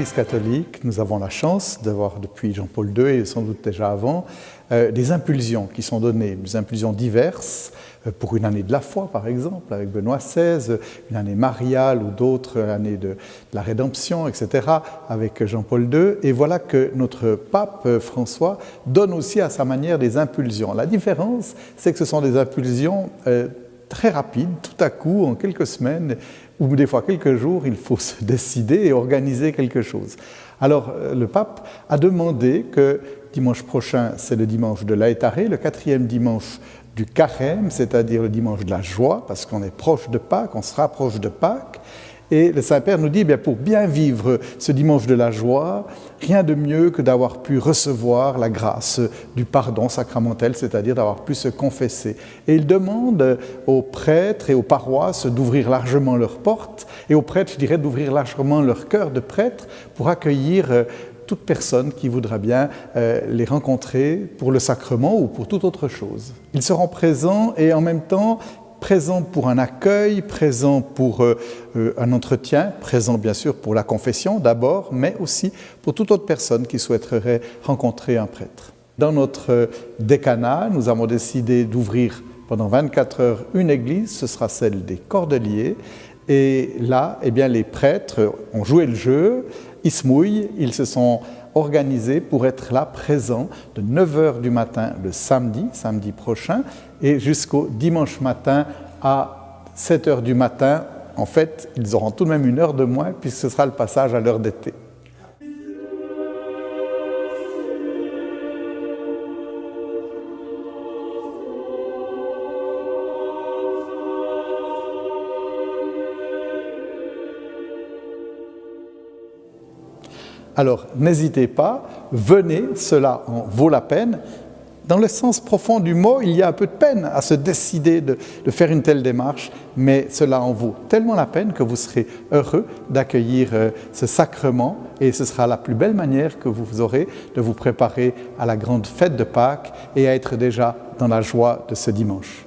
l'Église catholique, nous avons la chance d'avoir depuis Jean-Paul II et sans doute déjà avant, des impulsions qui sont données, des impulsions diverses, pour une année de la foi par exemple, avec Benoît XVI, une année mariale ou d'autres, l'année de la rédemption, etc., avec Jean-Paul II. Et voilà que notre pape François donne aussi à sa manière des impulsions. La différence, c'est que ce sont des impulsions très rapides, tout à coup, en quelques semaines, ou des fois quelques jours, il faut se décider et organiser quelque chose. Alors, le pape a demandé que dimanche prochain, c'est le dimanche de l'Aétaré, le 4e dimanche du Carême, c'est-à-dire le dimanche de la joie, parce qu'on est proche de Pâques, on se rapproche de Pâques. Et le Saint-Père nous dit, pour bien vivre ce dimanche de la joie, rien de mieux que d'avoir pu recevoir la grâce du pardon sacramentel, c'est-à-dire d'avoir pu se confesser. Et il demande aux prêtres et aux paroisses d'ouvrir largement leurs portes, et aux prêtres, je dirais, d'ouvrir largement leur cœur de prêtres pour accueillir toute personne qui voudra bien les rencontrer pour le sacrement ou pour toute autre chose. Ils seront présents et en même temps présent pour un accueil, présent pour un entretien, présent bien sûr pour la confession d'abord, mais aussi pour toute autre personne qui souhaiterait rencontrer un prêtre. Dans notre décanat, nous avons décidé d'ouvrir pendant 24 heures une église, ce sera celle des Cordeliers, et là, les prêtres ont joué le jeu, ils se mouillent, ils se sont organisés pour être là, présents, de 9h du matin le samedi prochain, et jusqu'au dimanche matin à 7h du matin. En fait, ils auront tout de même 1 heure de moins, puisque ce sera le passage à l'heure d'été. Alors, n'hésitez pas, venez, cela en vaut la peine. Dans le sens profond du mot, il y a un peu de peine à se décider de faire une telle démarche, mais cela en vaut tellement la peine que vous serez heureux d'accueillir ce sacrement et ce sera la plus belle manière que vous aurez de vous préparer à la grande fête de Pâques et à être déjà dans la joie de ce dimanche.